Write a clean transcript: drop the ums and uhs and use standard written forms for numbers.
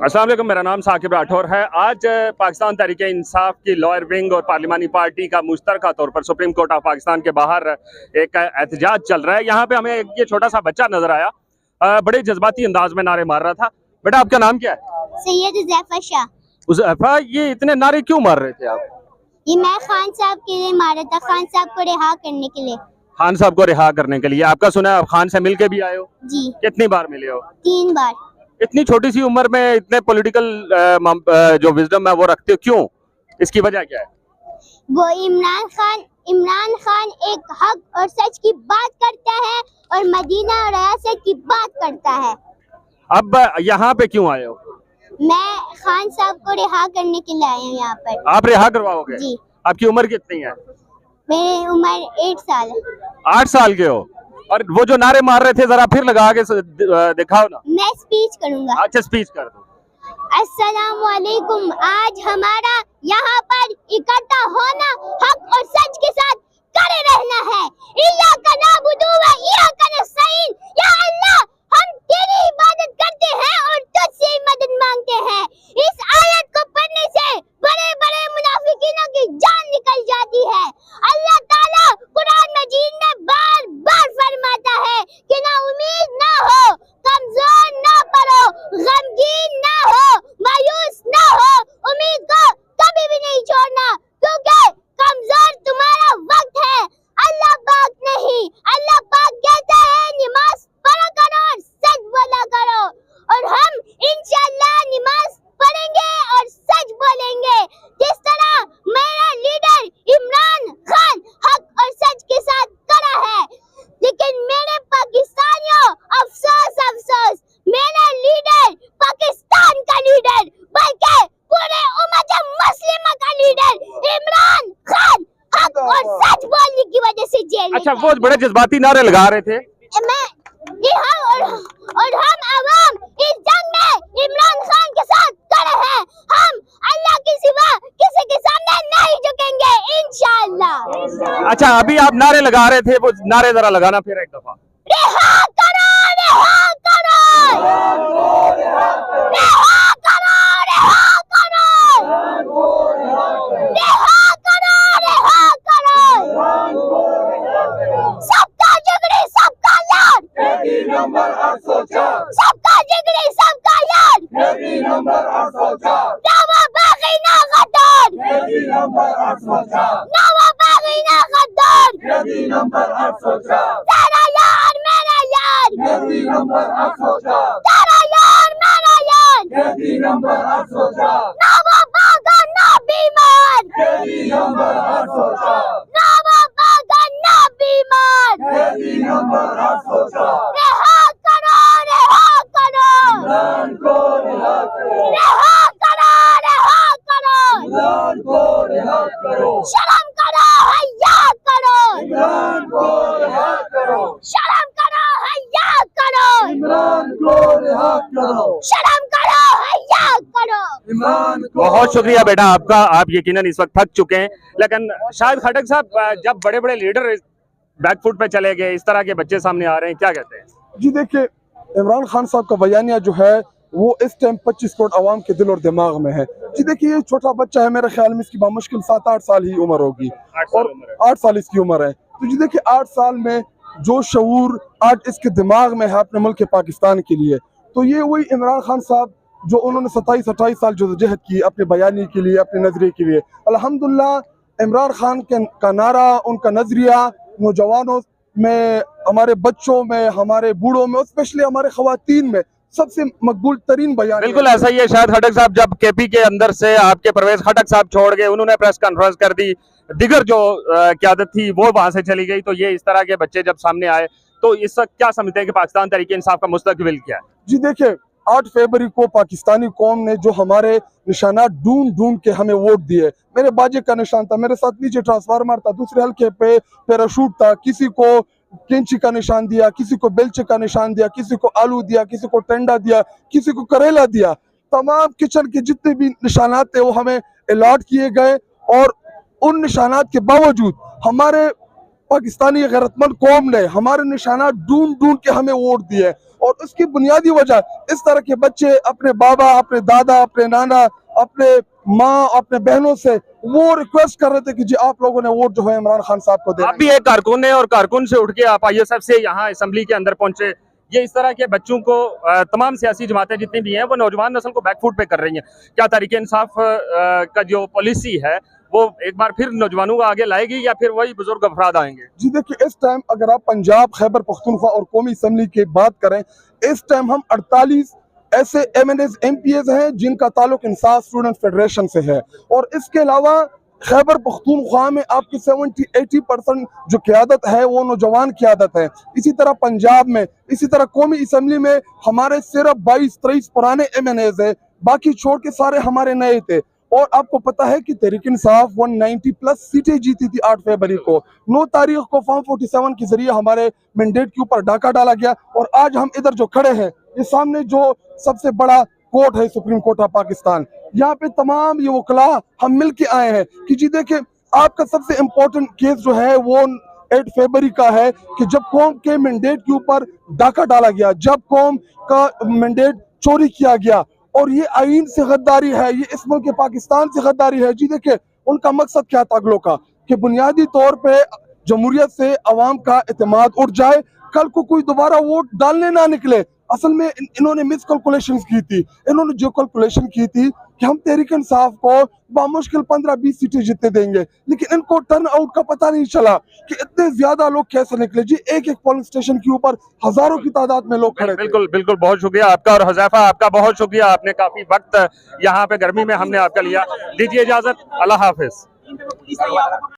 अस्सलाम वालेकुम, मेरा नाम साकिब राठौर है। आज पाकिस्तान तहरीक इंसाफ की लॉयर विंग और पार्लिमानी पार्टी का मुश्तरका तौर पर सुप्रीम कोर्ट ऑफ पाकिस्तान के बाहर एक एहतजाज चल रहा है। यहाँ पे हमें ये छोटा सा बच्चा नजर आया, बड़े जज्बाती अंदाज में नारे मार रहा था। बेटा, आपका नाम क्या है? सैयद उज़ैफा शाह। उज़ैफा, ये इतने नारे क्यों मार रहे थे आप? ये मैं खान साहब के लिए मारा था, खान साहब को रिहा करने के लिए। खान साहब को रिहा करने के लिए? आपका सुना है आप खान से मिल के भी आए हो? जी, कितनी बार मिले हो? 3 बार। इतनी छोटी सी उम्र में इतने पॉलिटिकल जो विजडम है वो रखते हो, क्यों? इसकी वजह क्या है? वो इमरान खान एक हक और सच की बात करता है और मदीना और रियासत की बात करता है। अब यहाँ पे क्यों आए हो? मैं खान साहब को रिहा करने के लिए आई हूँ यहाँ पर। आप रिहा करवाओगे? जी। आपकी उम्र कितनी है? मेरी उम्र 8 साल। 8 साल के हो? और वो जो नारे मार रहे थे जरा फिर लगा के दिखाओ ना। मैं स्पीच करूँगा। अच्छा, स्पीच कर दो। अस्सलामुअलैकुम। आज हमारा यहाँ पर इकट्ठा होना हक और सच के साथ करे रहना है। इय्याका नअबुदु व इय्याका नस्तईन। या अल्लाह, हम तेरी इबादत करते हैं और तुझसे मदद मांगते हैं। इस आयत को पढ़ने से बड़े बड़े मुनाफिकीनों की जान निकल जाती है। अल्लाह ताला कुरान मजीद में बार बार फरमाता है कि ना उम्मीद ना हो, कमजोर ना पड़ो, गमगीन ना हो, मायूस ना हो, उम्मीद को कभी भी नहीं छोड़ना, क्योंकि कमजोर तुम्हारा वक्त है, अल्लाह पाक नहीं। अल्लाह पाक कहता है नमाज पढ़ा करो और सच बोला करो, और हम इंशाअल्लाह नमाज पढ़ेंगे और सच बोलेंगे, जिस तरह मेरा लीडर इमरान खान हक और सच के साथ करा है। लेकिन मेरे पाकिस्तानियों, अफसोस अफसोस, मेरा लीडर पाकिस्तान का लीडर बल्कि पूरे उम्मत मुस्लिमा का लीडर इमरान खान हक और सच बोलने की वजह से जेल। अच्छा, वो बड़े जज्बाती नारे लगा रहे थे। और हम अवाम इस जंग में इमरान खान के साथ खड़े हैं। हम अल्लाह के सिवा किसी के सामने नहीं झुकेंगे इंशाअल्लाह। अच्छा, अभी आप नारे लगा रहे थे, वो नारे जरा लगाना फिर एक दफा। रिहा करो, रिहा करो, रिहा करो, रिहा करो, रिहा करो, रिहा करो। सबका जिगरी सबका यार, सबका जिगरी सबका यार, नवा बागी ना गद्दार, नवा बागी ना गद्दार, तेरा यार मेरा यार, तेरा यार मेरा यार, नवा बागा ना बीमार, नवा बागा ना बीमार। रिहा करो, रिहा करो, रिहा करो, शर्म करो, हया करो, शर्म करो, हया करो, शर्म करो, हया करो। बहुत शुक्रिया बेटा आपका। आप यकीनन इस वक्त थक चुके हैं, लेकिन शायद खटक साहब, जब बड़े बड़े लीडर बैकफुट पे चले गए, इस तरह के बच्चे सामने आ रहे हैं, क्या कहते हैं? जी देखिए, इमरान खान साहब का बयानिया जो है वो इस टाइम 25 करोड़ आवाम के दिल और दिमाग में है। जी देखिए, ये छोटा बच्चा है, मेरे ख्याल में इसकी बामुश्किल 7-8 साल ही उम्र होगी, और 8 साल इसकी उम्र है। तो जी देखिए, 8 साल में जो शऊर आज इसके दिमाग में है अपने मुल्क पाकिस्तान के लिए, तो ये वही इमरान खान साहब जो उन्होंने 27-28 साल जदोजहद की अपने बयानी के लिए, अपने नजरिए के लिए। अल्हम्दुलिल्लाह इमरान खान का नारा, उनका नजरिया नौजवानों में, हमारे बच्चों में, हमारे बूढ़ों में, स्पेशली हमारे खवातीन में सबसे मकबूल तरीन बयान। बिल्कुल ऐसा ही है। शायद खटक साहब, जब केपी के अंदर से आपके परवेज खटक साहब छोड़ गए, उन्होंने प्रेस कॉन्फ्रेंस कर दी, दिगर जो क्यादत थी वो वहां से चली गई, तो ये इस तरह के बच्चे जब सामने आए, तो इस वक्त क्या समझते हैं कि पाकिस्तान तहरीक इंसाफ का मुस्तकबिल क्या है? जी देखिए, 8 फरवरी को पाकिस्तानी कौम ने जो हमारे निशानात ढूंढ ढूंढ के हमें वोट दिए, मेरे बाजे का निशान था, मेरे साथ नीचे ट्रांसफार्मर था, दूसरे हल्के पे पैराशूट था, किसी को कैंची का निशान दिया, किसी को बेलचे का निशान दिया, किसी को आलू दिया, किसी को टेंडा दिया, किसी को करेला दिया। तमाम किचन के जितने भी निशानात थे वो हमें अलॉट किए गए, और उन निशानात के बावजूद हमारे पाकिस्तानी गैरतमंद कौम ने हमारे निशाना ढूंढ ढूंढ के हमें वोट दिए, और उसकी बुनियादी वजह इस तरह के बच्चे अपने बाबा, अपने दादा, अपने नाना, अपने माँ, अपने बहनों से वो रिक्वेस्ट कर रहे थे कि जी आप लोगों ने वोट जो है इमरान खान साहब को दे। आप भी एक कारकुन है और कारकुन से उठ के आप आईएसएफ से यहाँ असेंबली के अंदर पहुंचे। ये इस तरह के बच्चों को तमाम सियासी जमातें जितनी भी हैं वो नौजवान नस्ल को बैकफुट पे कर रही हैं। क्या तहरीक इंसाफ का जो पॉलिसी है वो एक बार फिर नौजवानों को आगे लाएगी या फिर वही बुजुर्ग अफराद आएंगे? जी देखिए, इस टाइम अगर आप पंजाब, खैबर पख्तूनख्वा और कौमी असम्बली की बात करें, इस टाइम हम 48 ऐसे MNAs MPAs हैं जिनका ताल्लुक इंसाफ स्टूडेंट फेडरेशन से है, और इसके अलावा खैबर पख्तूनख्वा में आपकी 70-80% जो क़यादत है वो नौजवान क़यादत है। इसी तरह पंजाब में, इसी तरह कौमी असम्बली में हमारे सिर्फ 22-23 पुराने MNAs है, बाकी छोड़ के सारे हमारे नए थे। और आपको पता है कि तहरीक इंसाफ 190+ सीटें जीती थी 8 फरवरी को। 9 तारीख को फॉर्म 47 के जरिए हमारे मैंडेट के ऊपर डाका डाला गया, और आज हम इधर जो खड़े हैं, ये सामने जो सबसे बड़ा कोर्ट है सुप्रीम कोर्ट ऑफ पाकिस्तान, यहाँ पे तमाम ये वकला हम मिल के आए हैं कि जी देखिए आपका सबसे इम्पोर्टेंट केस जो है वो 8 फरवरी का है कि जब कौम के मैंडेट के ऊपर डाका डाला गया, जब कौम का मैंडेट चोरी किया गया, और ये आईन से गद्दारी है, ये इस मुल्क के पाकिस्तान से गद्दारी है। जी देखिए उनका मकसद क्या था अगलों का, कि बुनियादी तौर पे जमहूरियत से अवाम का एतमाद उठ जाए, कल को कोई दोबारा वोट डालने ना निकले। असल में इन्होंने मिस कैलकुलेशन की थी। इन्होंने जो कैलकुलेशन की थी कि हम तहरीक इंसाफ को बामुश्किल 15-20 सीटें जीतने देंगे, लेकिन इनको टर्न आउट का पता नहीं चला कि इतने ज्यादा लोग कैसे निकले। जी एक पोलिंग स्टेशन के ऊपर हजारों की तादाद में लोग खड़े थे। बिल्कुल बिल्कुल, बहुत शुक्रिया आपका, और हुज़ैफा आपका बहुत शुक्रिया, आपने काफी वक्त यहाँ पे गर्मी में हमने आपका लिया। दीजिए इजाजत, अल्लाह हाफिज।